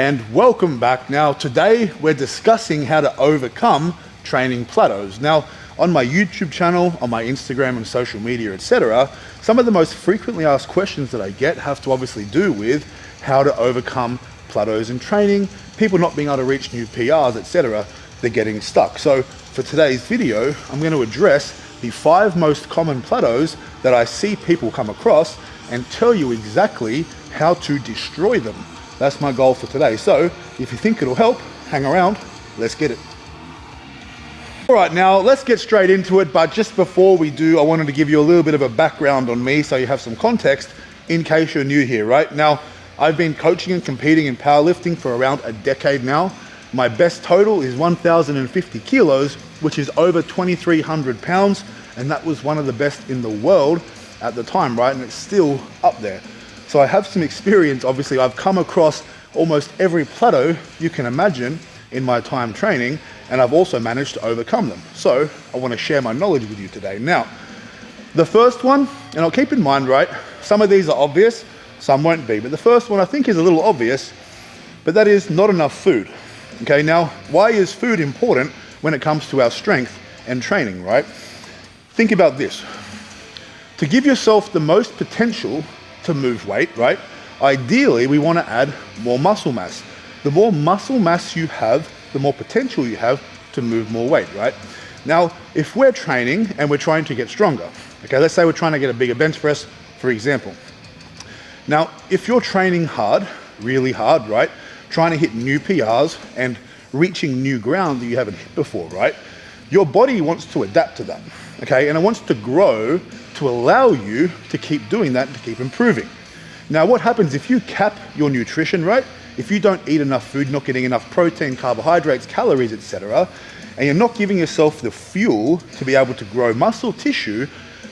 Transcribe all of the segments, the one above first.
And welcome back. Now today we're discussing how to overcome training plateaus. Now on my YouTube channel, on my Instagram and social media, etc., some of the most frequently asked questions that I get have to obviously do with how to overcome plateaus in training, people not being able to reach new PRs, etc. They're getting stuck. So for today's video, I'm going to address the 5 most common plateaus that I see people come across and tell you exactly how to destroy them. That's my goal for today. So if you think it'll help, hang around, let's get it. All right, now let's get straight into it. But just before we do, I wanted to give you a little bit of a background on me so you have some context in case you're new here, right? Now, I've been coaching and competing in powerlifting for around a decade now. My best total is 1,050 kilos, which is over 2,300 pounds. And that was one of the best in the world at the time, right? And it's still up there. So I have some experience. Obviously, I've come across almost every plateau you can imagine in my time training, and I've also managed to overcome them. So I want to share my knowledge with you today. Now, the first one, and I'll keep in mind, right, some of these are obvious, some won't be, but the first one I think is a little obvious, but that is not enough food. Okay, now, why is food important when it comes to our strength and training, right? Think about this. To give yourself the most potential to move weight, right? Ideally, we want to add more muscle mass. The more muscle mass you have, the more potential you have to move more weight, right? Now, if we're training and we're trying to get stronger, okay, let's say we're trying to get a bigger bench press, for example. Now, if you're training hard, really hard, right? Trying to hit new PRs and reaching new ground that you haven't hit before, right? Your body wants to adapt to that, okay? And it wants to grow to allow you to keep doing that and to keep improving. Now, what happens if you cap your nutrition, right? If you don't eat enough food, not getting enough protein, carbohydrates, calories, etc., and you're not giving yourself the fuel to be able to grow muscle tissue,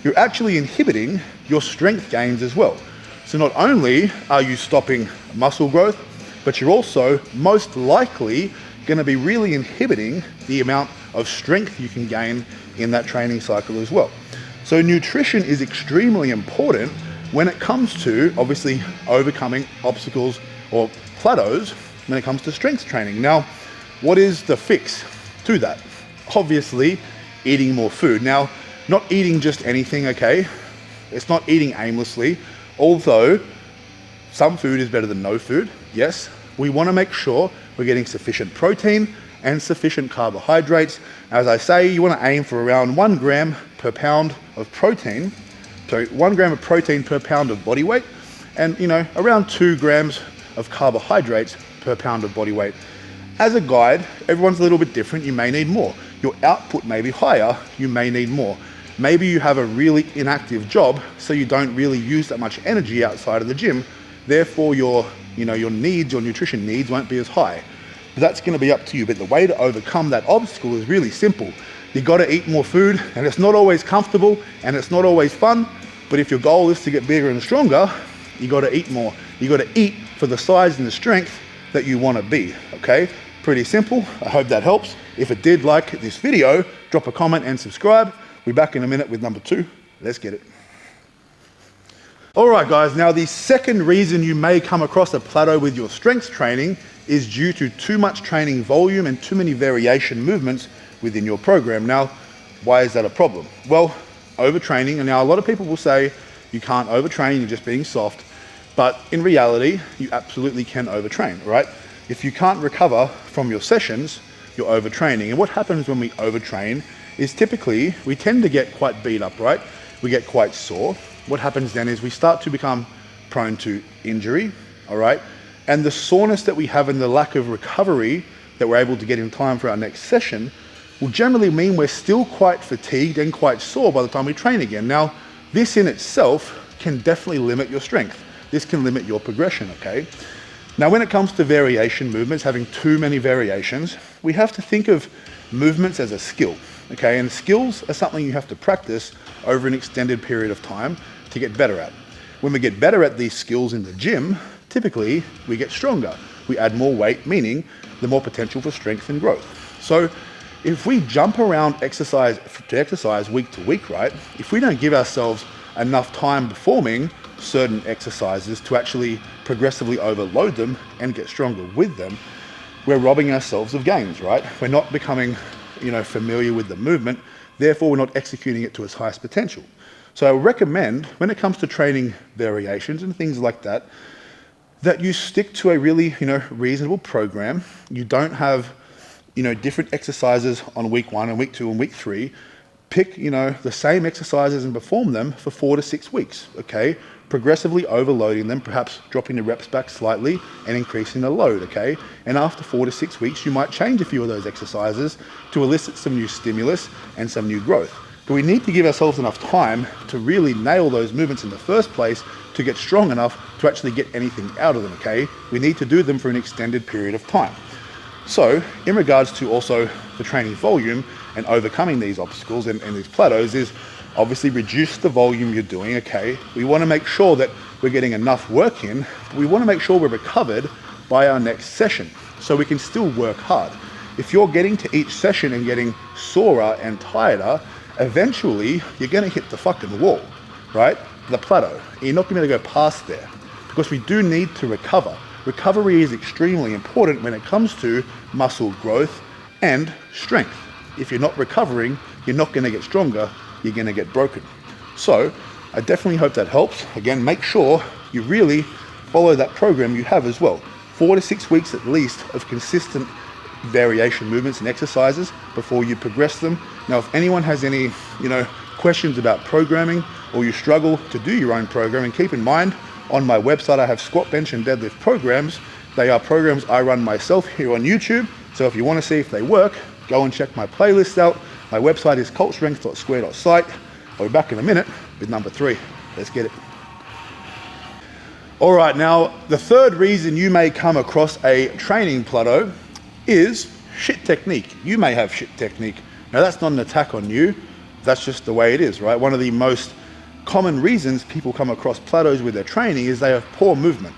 you're actually inhibiting your strength gains as well. So not only are you stopping muscle growth, but you're also most likely going to be really inhibiting the amount of strength you can gain in that training cycle as well. So nutrition is extremely important when it comes to obviously overcoming obstacles or plateaus when it comes to strength training. Now, what is the fix to that? Obviously, eating more food. Now, not eating just anything, okay? It's not eating aimlessly, although some food is better than no food, yes. We want to make sure we're getting sufficient protein and sufficient carbohydrates. As I say, you want to aim for around 1 gram per pound of protein. So 1 gram of protein per pound of body weight, and around 2 grams of carbohydrates per pound of body weight. As a guide, everyone's a little bit different. You may need more. Your output may be higher. You may need more. Maybe you have a really inactive job, so you don't really use that much energy outside of the gym. Therefore, your needs, your nutrition needs won't be as high. But that's going to be up to you. But the way to overcome that obstacle is really simple. You got to eat more food, and it's not always comfortable and it's not always fun. But if your goal is to get bigger and stronger, you got to eat more. You got to eat for the size and the strength that you want to be. Okay, pretty simple. I hope that helps. If it did, like this video, drop a comment and subscribe. We'll be back in a minute with number 2. Let's get it. All right, guys. Now, the second reason you may come across a plateau with your strength training is due to too much training volume and too many variation movements within your program. Now, why is that a problem? Well, overtraining, and now a lot of people will say you can't overtrain, you're just being soft, but in reality, you absolutely can overtrain, right? If you can't recover from your sessions, you're overtraining. And what happens when we overtrain is typically we tend to get quite beat up, right? We get quite sore. What happens then is we start to become prone to injury, all right? And the soreness that we have and the lack of recovery that we're able to get in time for our next session will generally mean we're still quite fatigued and quite sore by the time we train again. Now, this in itself can definitely limit your strength. This can limit your progression, okay? Now, when it comes to variation movements, having too many variations, we have to think of movements as a skill, okay? And skills are something you have to practice over an extended period of time to get better at. When we get better at these skills in the gym, typically we get stronger. We add more weight, meaning the more potential for strength and growth. So if we jump around exercise to exercise week to week, right? If we don't give ourselves enough time performing certain exercises to actually progressively overload them and get stronger with them, we're robbing ourselves of gains, right? We're not becoming, familiar with the movement, therefore we're not executing it to its highest potential. So I recommend, when it comes to training variations and things like that, that you stick to a really, reasonable program. You don't have, different exercises on week 1 and week 2 and week 3. Pick, the same exercises and perform them for 4 to 6 weeks, okay? Progressively overloading them, perhaps dropping the reps back slightly and increasing the load, okay? And after 4 to 6 weeks, you might change a few of those exercises to elicit some new stimulus and some new growth. But we need to give ourselves enough time to really nail those movements in the first place to get strong enough to actually get anything out of them, okay? We need to do them for an extended period of time. So, in regards to also the training volume and overcoming these obstacles and these plateaus is obviously reduce the volume you're doing, okay? We want to make sure that we're getting enough work in, but we want to make sure we're recovered by our next session so we can still work hard. If you're getting to each session and getting sorer and tireder, eventually you're going to hit the fucking wall, right? The plateau. You're not going to be able to go past there because we do need to recover. Recovery is extremely important when it comes to muscle growth and strength. If you're not recovering, you're not going to get stronger, you're going to get broken. So I definitely hope that helps. Again, make sure you really follow that program you have as well. 4 to 6 weeks at least of consistent variation movements and exercises before you progress them. Now, if anyone has any, questions about programming or you struggle to do your own programming, keep in mind on my website I have squat, bench and deadlift programs. They are programs I run myself here on YouTube. So if you want to see if they work, go and check my playlist out. My website is cultstrength.square.site. I'll be back in a minute with number 3. Let's get it. All right, now the third reason you may come across a training plateau is shit technique. You may have shit technique. Now that's not an attack on you. That's just the way it is, right? One of the most common reasons people come across plateaus with their training is they have poor movement.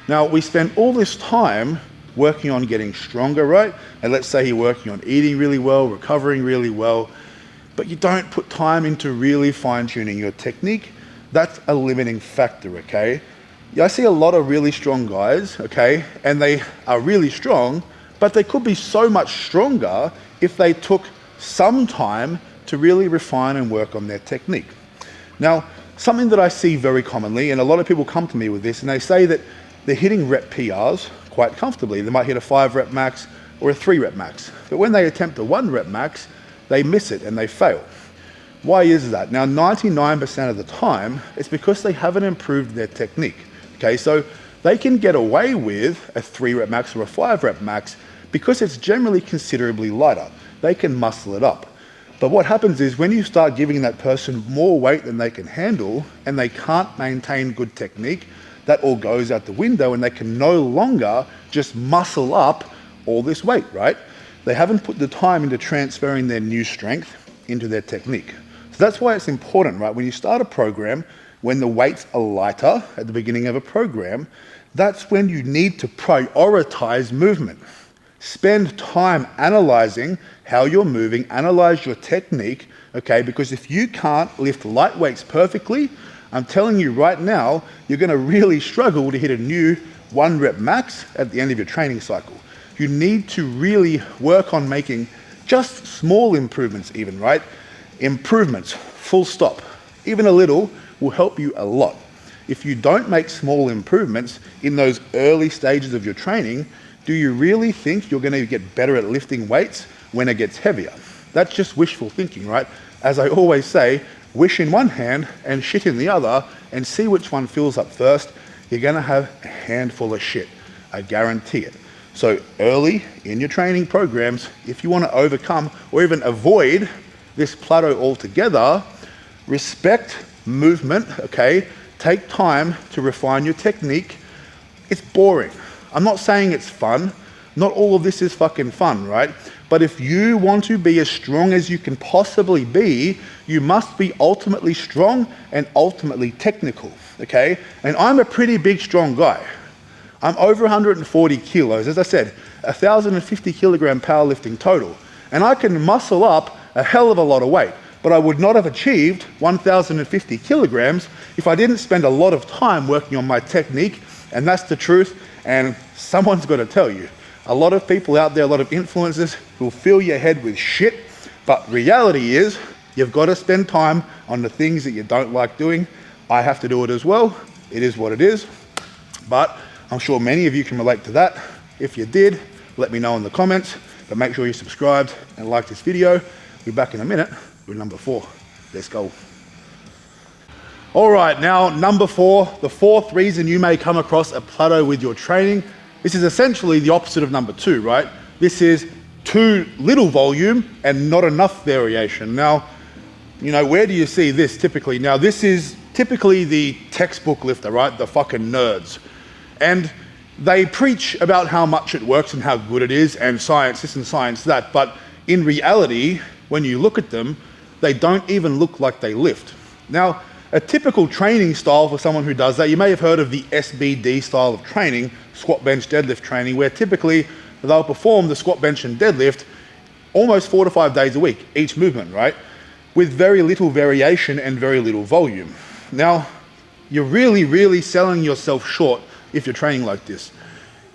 Now we spend all this time working on getting stronger, right? And let's say you're working on eating really well, recovering really well, but you don't put time into really fine-tuning your technique. That's a limiting factor, okay? I see a lot of really strong guys, okay? And they are really strong, but they could be so much stronger if they took some time to really refine and work on their technique. Now, something that I see very commonly, and a lot of people come to me with this, and they say that they're hitting rep PRs quite comfortably. They might hit a 5 rep max or a 3 rep max. But when they attempt a 1 rep max, they miss it and they fail. Why is that? Now, 99% of the time, it's because they haven't improved their technique. Okay, so they can get away with a 3 rep max or a 5 rep max because it's generally considerably lighter. They can muscle it up. But what happens is when you start giving that person more weight than they can handle and they can't maintain good technique, that all goes out the window and they can no longer just muscle up all this weight, right? They haven't put the time into transferring their new strength into their technique. So that's why it's important, right? When you start a program, when the weights are lighter at the beginning of a program, that's when you need to prioritize movement. Spend time analyzing how you're moving, analyze your technique, okay? Because if you can't lift light weights perfectly, I'm telling you right now, you're gonna really struggle to hit a new 1 rep max at the end of your training cycle. You need to really work on making just small improvements even, right? Improvements, full stop. Even a little will help you a lot. If you don't make small improvements in those early stages of your training, do you really think you're going to get better at lifting weights when it gets heavier? That's just wishful thinking, right? As I always say, wish in one hand and shit in the other and see which one fills up first. You're going to have a handful of shit. I guarantee it. So early in your training programs, if you want to overcome or even avoid this plateau altogether, respect movement, okay? Take time to refine your technique. It's boring. I'm not saying it's fun. Not all of this is fucking fun, right? But if you want to be as strong as you can possibly be, you must be ultimately strong and ultimately technical, okay? And I'm a pretty big, strong guy. I'm over 140 kilos. As I said, 1,050 kilogram powerlifting total. And I can muscle up a hell of a lot of weight. but I would not have achieved 1,050 kilograms if I didn't spend a lot of time working on my technique, and that's the truth, and someone's got to tell you. A lot of people out there, a lot of influencers will fill your head with shit, but reality is you've got to spend time on the things that you don't like doing. I have to do it as well. It is what it is, but I'm sure many of you can relate to that. If you did, let me know in the comments, but make sure you subscribed and like this video. We'll be back in a minute with number 4. Let's go. All right, now number 4, the fourth reason you may come across a plateau with your training. This is essentially the opposite of number 2, right? This is too little volume and not enough variation. Now, you know, where do you see this typically? Now, this is typically the textbook lifter, right? The fucking nerds. And they preach about how much it works and how good it is, and science this and science that, but in reality, when you look at them, they don't even look like they lift. Now, a typical training style for someone who does that, you may have heard of the SBD style of training, squat, bench, deadlift training, where typically they'll perform the squat, bench, and deadlift almost 4 to 5 days a week, each movement, right? With very little variation and very little volume. Now, you're really selling yourself short if you're training like this.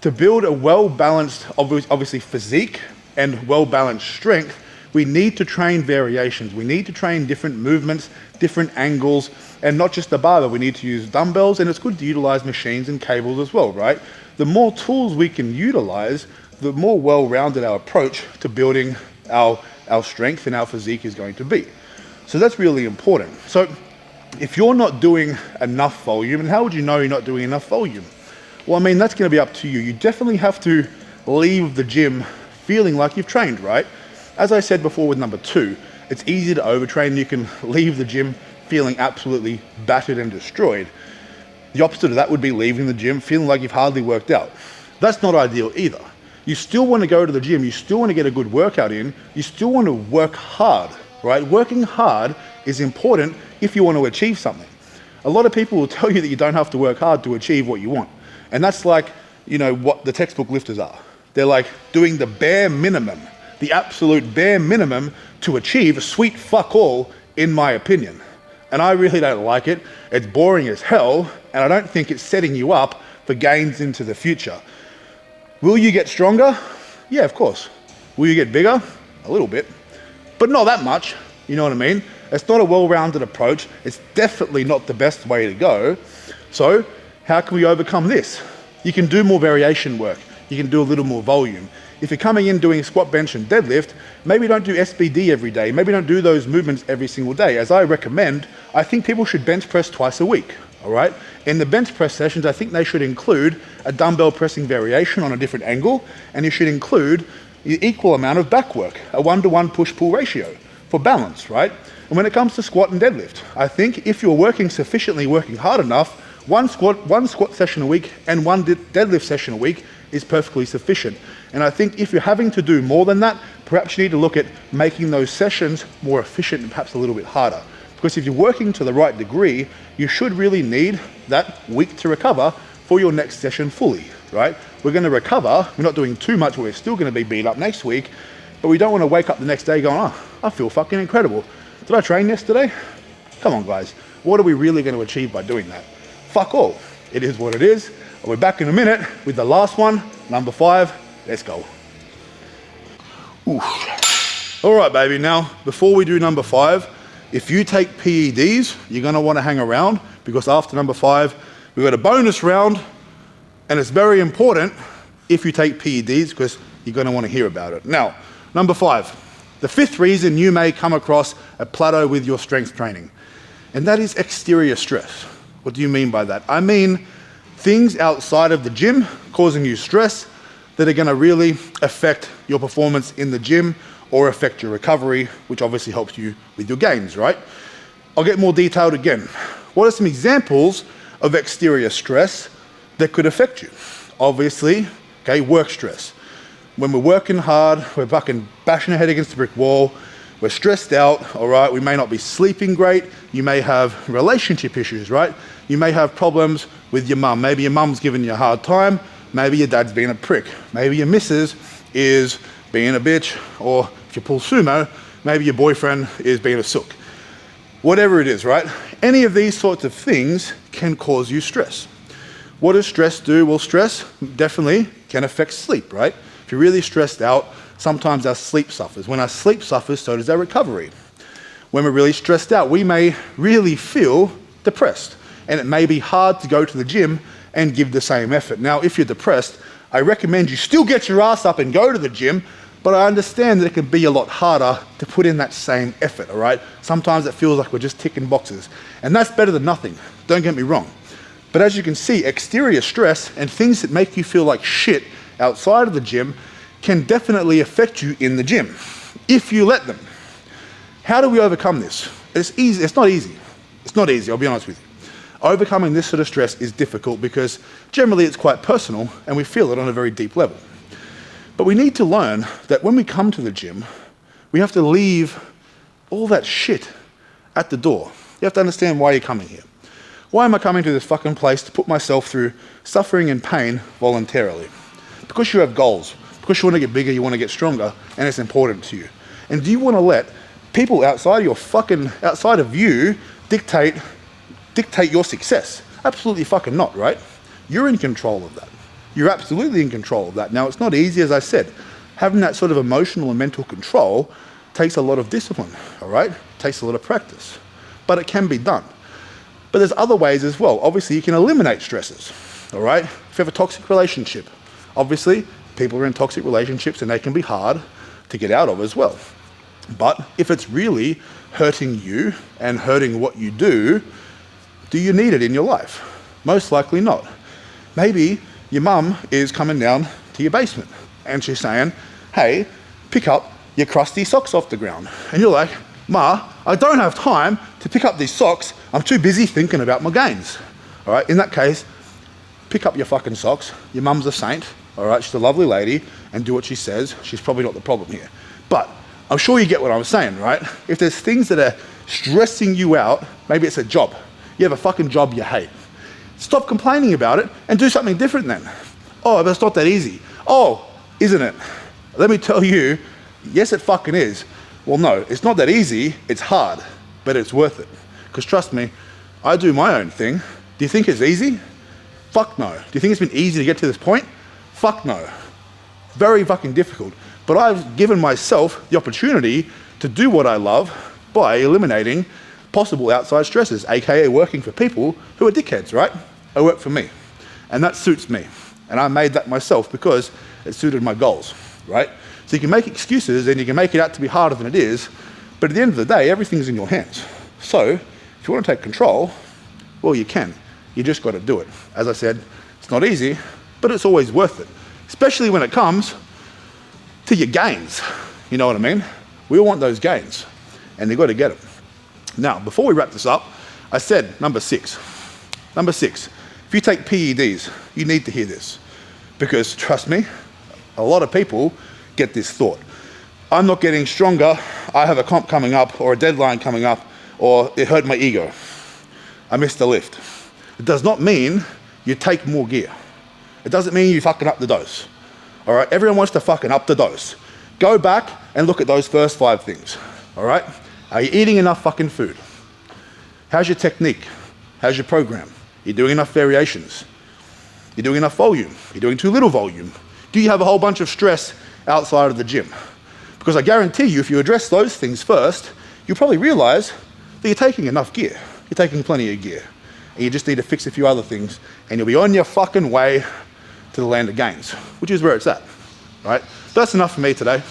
To build a well-balanced, obviously physique and well-balanced strength, we need to train variations. We need to train different movements, different angles, and not just the barbell. We need to use dumbbells, and it's good to utilize machines and cables as well, right? The more tools we can utilize, the more well-rounded our approach to building our strength and our physique is going to be. So that's really important. So if you're not doing enough volume, and how would you know you're not doing enough volume? Well, I mean, that's going to be up to you. You definitely have to leave the gym feeling like you've trained, right? As I said before with number 2, it's easy to overtrain. You can leave the gym feeling absolutely battered and destroyed. The opposite of that would be leaving the gym feeling like you've hardly worked out. That's not ideal either. You still want to go to the gym. You still want to get a good workout in. You still want to work hard, right? Working hard is important if you want to achieve something. A lot of people will tell you that you don't have to work hard to achieve what you want. And that's like, you know, what the textbook lifters are. They're like doing the bare minimum, the absolute bare minimum to achieve a sweet fuck all, in my opinion. And I really don't like it. It's boring as hell, and I don't think it's setting you up for gains into the future. Will you get stronger? Yeah, of course. Will you get bigger? A little bit, but not that much. You know what I mean? It's not a well-rounded approach. It's definitely not the best way to go. So how can we overcome this? You can do more variation work. You can do a little more volume. If you're coming in doing squat, bench, and deadlift, maybe don't do SBD every day. Maybe don't do those movements every single day. As I recommend, I think people should bench press twice a week, all right? In the bench press sessions, I think they should include a dumbbell pressing variation on a different angle, and you should include the equal amount of back work, a 1-to-1 push-pull ratio for balance, right? And when it comes to squat and deadlift, I think if you're working hard enough, one squat session a week and one deadlift session a week is perfectly sufficient. And I think if you're having to do more than that, perhaps you need to look at making those sessions more efficient and perhaps a little bit harder. Because if you're working to the right degree, you should really need that week to recover for your next session fully, right? We're going to recover. We're not doing too much. We're still going to be beat up next week, but we don't want to wake up the next day going, oh, I feel fucking incredible. Did I train yesterday? Come on, guys. What are we really going to achieve by doing that? Fuck all. It is what it is. We're back in a minute with the last one, number 5. Let's go. Oof. All right, baby. Now, before we do number 5, if you take PEDs, you're going to want to hang around, because after number 5, we've got a bonus round, and it's very important if you take PEDs, because you're going to want to hear about it. Now, number 5, the 5th reason you may come across a plateau with your strength training, and that is exterior stress. What do you mean by that? I mean things outside of the gym causing you stress that are going to really affect your performance in the gym or affect your recovery, which obviously helps you with your gains, right? I'll get more detailed again. What are some examples of exterior stress that could affect you? Obviously, okay, work stress. When we're working hard, we're fucking bashing our head against the brick wall, we're stressed out, all right? We may not be sleeping great. You may have relationship issues, right? You may have problems with your mum. Maybe your mum's giving you a hard time. Maybe your dad's being a prick. Maybe your missus is being a bitch. Or if you pull sumo, Maybe your boyfriend is being a sook. Whatever it is, right? Any of these sorts of things can cause you stress. What does stress do? Well, stress definitely can affect sleep, right? If you're really stressed out, sometimes our sleep suffers. When our sleep suffers, so does our recovery. When we're really stressed out, we may really feel depressed, and it may be hard to go to the gym and give the same effort. Now, if you're depressed, I recommend you still get your ass up and go to the gym, but I understand that it can be a lot harder to put in that same effort, all right? Sometimes it feels like we're just ticking boxes, and that's better than nothing, don't get me wrong. But as you can see, exterior stress and things that make you feel like shit outside of the gym can definitely affect you in the gym, if you let them. How do we overcome this? It's easy. It's not easy. It's not easy, I'll be honest with you. Overcoming this sort of stress is difficult because generally it's quite personal and we feel it on a very deep level. But we need to learn that when we come to the gym, we have to leave all that shit at the door. You have to understand why you're coming here. Why am I coming to this fucking place to put myself through suffering and pain voluntarily? Because you have goals, because you want to get bigger, you want to get stronger, and it's important to you. And do you want to let people outside of you dictate your success? Absolutely fucking not, right? You're in control of that. You're absolutely in control of that. Now, it's not easy, as I said. Having that sort of emotional and mental control takes a lot of discipline, all right? It takes a lot of practice, but it can be done. But there's other ways as well. Obviously, you can eliminate stresses, all right? If you have a toxic relationship, obviously, people are in toxic relationships and they can be hard to get out of as well. But if it's really hurting you and hurting what you do you need it in your life? Most likely not. Maybe your mum is coming down to your basement and she's saying, hey, pick up your crusty socks off the ground. And you're like, Ma, I don't have time to pick up these socks. I'm too busy thinking about my gains. All right, in that case, pick up your fucking socks. Your mum's a saint, all right? She's a lovely lady and do what she says. She's probably not the problem here. But I'm sure you get what I'm saying, right? If there's things that are stressing you out, maybe it's a job. You have a fucking job you hate. Stop complaining about it and do something different then. Oh, but it's not that easy. Oh, isn't it? Let me tell you, yes, it fucking is. Well, no, it's not that easy. It's hard, but it's worth it. Because trust me, I do my own thing. Do you think it's easy? Fuck no. Do you think it's been easy to get to this point? Fuck no. Very fucking difficult. But I've given myself the opportunity to do what I love by eliminating possible outside stresses, aka working for people who are dickheads, right? I work for me, and that suits me. And I made that myself because it suited my goals, right? So you can make excuses and you can make it out to be harder than it is, but at the end of the day, everything's in your hands. So if you want to take control, well, you can. You just got to do it. As I said, it's not easy, but it's always worth it, especially when it comes to your gains. You know what I mean? We all want those gains, and you've got to get them. Now, before we wrap this up, I said number six. Number six, if you take PEDs, you need to hear this. Because trust me, a lot of people get this thought. I'm not getting stronger, I have a comp coming up, or a deadline coming up, or it hurt my ego. I missed the lift. It does not mean you take more gear. It doesn't mean you fucking up the dose. All right, everyone wants to fucking up the dose. Go back and look at those first 5 things, all right? Are you eating enough fucking food? How's your technique? How's your program? You're doing enough variations? You're doing enough volume? You're doing too little volume? Do you have a whole bunch of stress outside of the gym? Because I guarantee you, if you address those things first, you'll probably realize that you're taking enough gear. You're taking plenty of gear. And you just need to fix a few other things, and you'll be on your fucking way to the land of gains, which is where it's at, right? But that's enough for me today.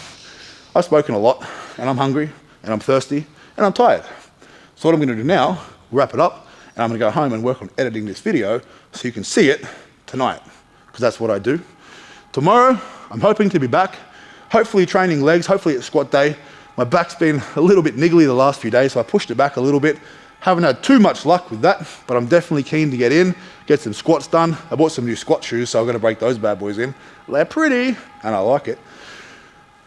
I've spoken a lot, and I'm hungry, and I'm thirsty, and I'm tired. So what I'm gonna do now, wrap it up, and I'm gonna go home and work on editing this video so you can see it tonight, because that's what I do. Tomorrow, I'm hoping to be back, hopefully training legs, hopefully it's squat day. My back's been a little bit niggly the last few days, so I pushed it back a little bit. Haven't had too much luck with that, but I'm definitely keen to get in, get some squats done. I bought some new squat shoes, so I'm gonna break those bad boys in. They're pretty, and I like it.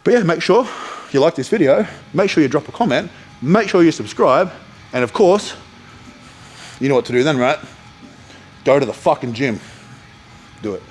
But yeah, make sure you like this video, make sure you drop a comment, make sure you subscribe, and of course, you know what to do then, right? Go to the fucking gym. Do it.